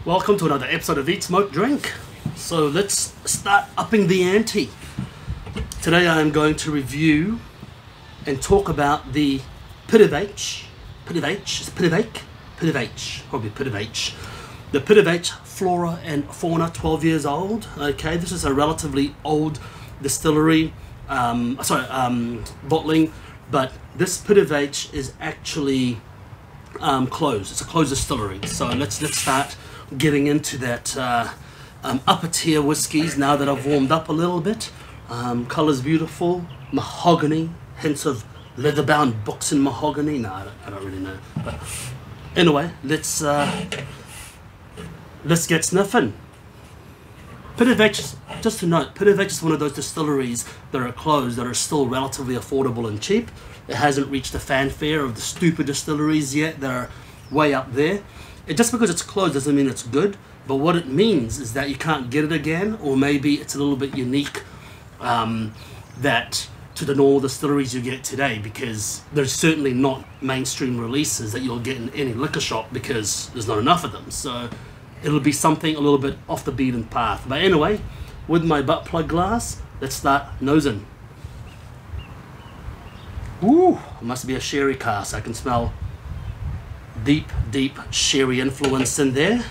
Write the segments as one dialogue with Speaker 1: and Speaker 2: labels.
Speaker 1: Welcome to another episode of Eat, Smoke, Drink. So let's start upping the ante. Today I am going to review and talk about the Pittyvaich, the Pittyvaich Flora and Fauna, 12 years old. Okay, this is a relatively old distillery, bottling, but this Pittyvaich is actually closed. It's a closed distillery. So let's start getting into that upper tier whiskies now that I've warmed up a little bit. Color's beautiful, mahogany, hints of leather-bound books in mahogany. No, I don't really know. But anyway, let's get sniffing. Pittyvaich, just to note, Pittyvaich is one of those distilleries that are closed that are still relatively affordable and cheap. It hasn't reached the fanfare of the stupid distilleries yet. They're way up there. Just because it's closed doesn't mean it's good, but what it means is that you can't get it again, or maybe it's a little bit unique that to the normal distilleries you get today, because there's certainly not mainstream releases that you'll get in any liquor shop because there's not enough of them. So it'll be something a little bit off the beaten path. But anyway, with my butt plug glass, let's start nosing. Ooh, it must be a sherry cask. I can smell deep sherry influence in there.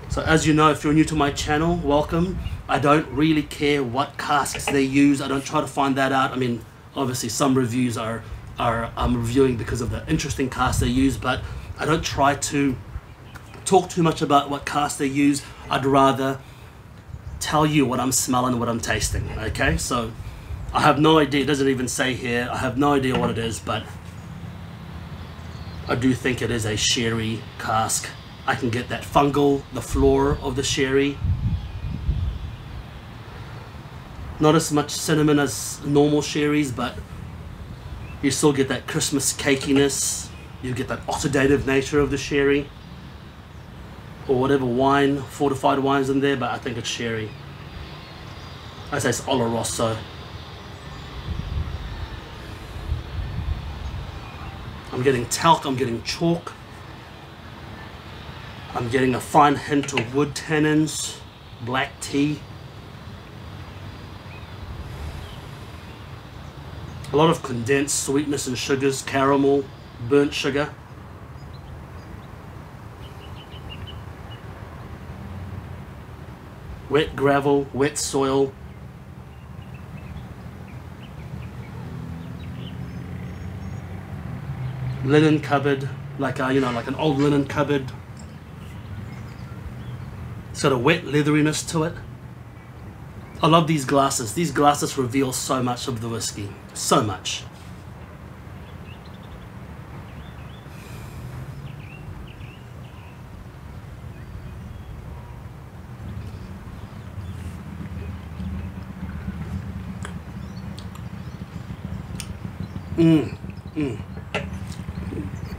Speaker 1: So as you know, if you're new to my channel, welcome. I don't really care what casks they use. I don't try to find that out. I mean, obviously some reviews are I'm reviewing because of the interesting casks they use, but I don't try to talk too much about what casks they use. I'd rather tell you what I'm smelling, what I'm tasting. Okay, so I have no idea. It doesn't even say here. I have no idea what it is, but I do think it is a sherry cask. I can get that fungal, the floor of the sherry. Not as much cinnamon as normal sherries, but you still get that Christmas cakiness. You get that oxidative nature of the sherry, or whatever wine, fortified wines in there, but I think it's sherry. I say it's Oloroso. I'm getting talc, I'm getting chalk, I'm getting a fine hint of wood tannins, black tea. A lot of condensed sweetness and sugars, caramel, burnt sugar. Wet gravel, wet soil. Linen cupboard, like an old linen cupboard. It's got a wet leatheriness to it. I love these glasses. These glasses reveal so much of the whiskey. So much.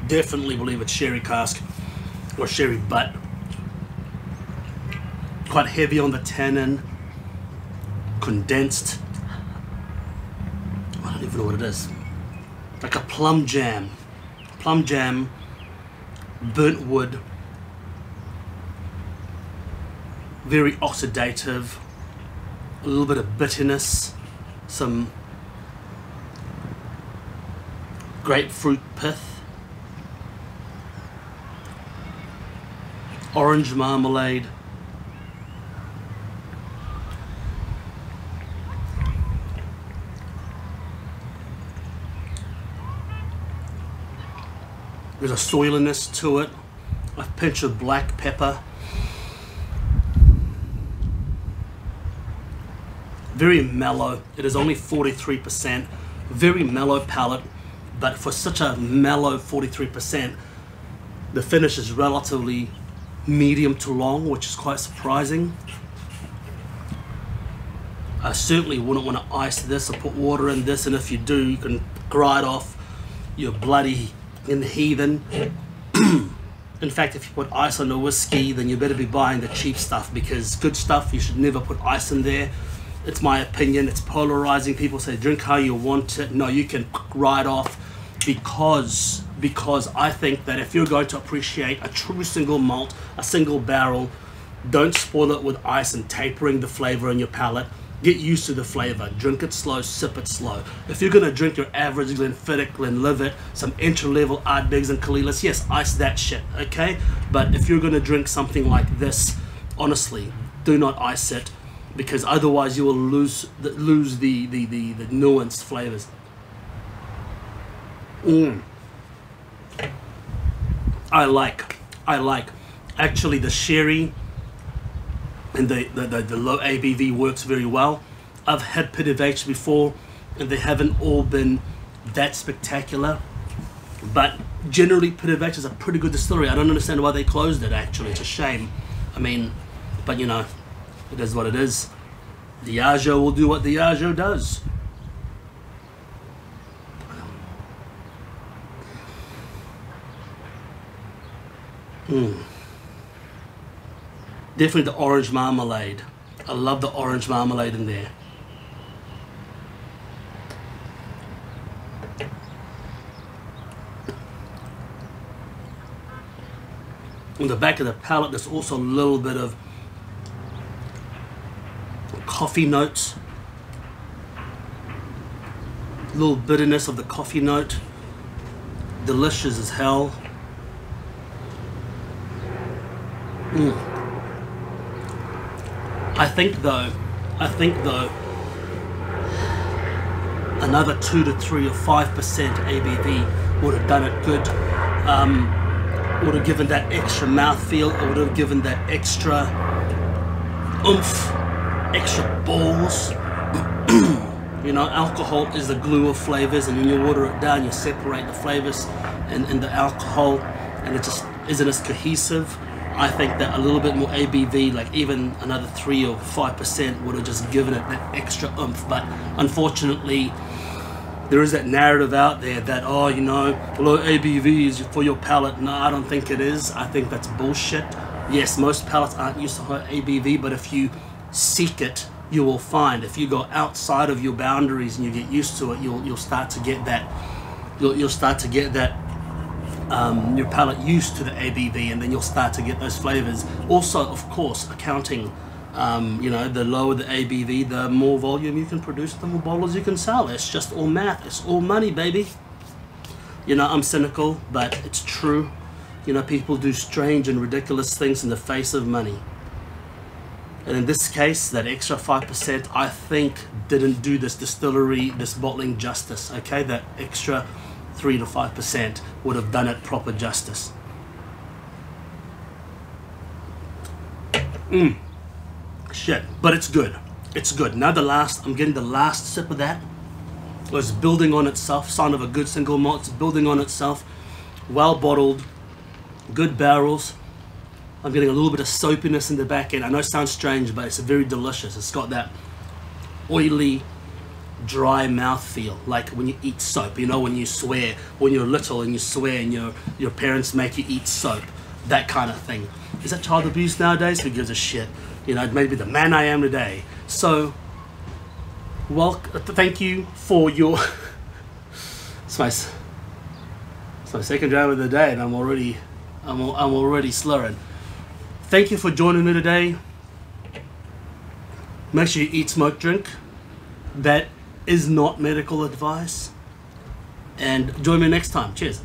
Speaker 1: Definitely believe it's sherry cask or sherry butt. Quite heavy on the tannin, condensed. I don't even know what it is. Like a plum jam, burnt wood, very oxidative, a little bit of bitterness, some grapefruit pith, orange marmalade. There's a soiliness to it, a pinch of black pepper. Very mellow. It is only 43%. Very mellow palate, but for such a mellow 43%, the finish is relatively medium to long, which is quite surprising. I certainly wouldn't want to ice this or put water in this, and if you do, you can cry it off. You're bloody in the heathen. In fact, if you put ice on the whiskey, then you better be buying the cheap stuff, because good stuff you should never put ice in there. It's my opinion. It's polarizing. People say drink how you want it. No, you can ride off, because because I think that if you're going to appreciate a true single malt, a single barrel, don't spoil it with ice and tapering the flavor in your palate. Get used to the flavor. Drink it slow, sip it slow. If you're going to drink your average Glenfiddich, Glenlivet, some entry-level Ardbegs and Kalilas, yes, ice that shit, okay? But if you're going to drink something like this, honestly, do not ice it, because otherwise you will lose the nuanced flavors. I like actually the sherry and the low ABV works very well. I've had Pittyvaich before and they haven't all been that spectacular, but generally Pittyvaich is a pretty good distillery. I don't understand why they closed it, actually. It's a shame. I mean, but you know, it is what it is. Diageo will do what Diageo does. Definitely the orange marmalade. I love the orange marmalade in there. On the back of the palate, there's also a little bit of coffee notes. A little bitterness of the coffee note. Delicious as hell. I think though, another 2 to 3 or 5% ABV would have done it good. Would have given that extra mouthfeel. It would have given that extra oomph, extra balls. You know, alcohol is the glue of flavors, and when you water it down, you separate the flavors and the alcohol, and it just isn't as cohesive. I think that a little bit more ABV, like even another 3 or 5%, would have just given it that extra oomph. But unfortunately, there is that narrative out there that, oh, you know, low ABV is for your palate. No, I don't think it is. I think that's bullshit. Yes, most palates aren't used to high ABV, but if you seek it, you will find. If you go outside of your boundaries and you get used to it, you'll start to get that. You'll start to get that. Your palate used to the ABV, and then you'll start to get those flavors. Also, of course, accounting, you know, the lower the ABV, the more volume you can produce, the more bottles you can sell. It's just all math. It's all money, baby. You know, I'm cynical, but it's true. You know, people do strange and ridiculous things in the face of money. And in this case, that extra 5%, I think, didn't do this distillery, this bottling justice, okay? That extra 3 to 5% would have done it proper justice. Shit, but it's good. It's good. Now I'm getting the last sip of that. It's building on itself. Sign of a good single malt. It's building on itself. Well bottled. Good barrels. I'm getting a little bit of soapiness in the back end. I know it sounds strange, but it's very delicious. It's got that oily, dry mouth feel, like when you eat soap. You know, when you swear, when you're little and you swear and your parents make you eat soap, that kind of thing. Is that child abuse nowadays? Who gives a shit? You know, maybe the man I am today. So, thank you for your. It's my second drive of the day, and I'm already slurring. Thank you for joining me today. Make sure you eat, smoke, drink. That is not medical advice. And join me next time. Cheers.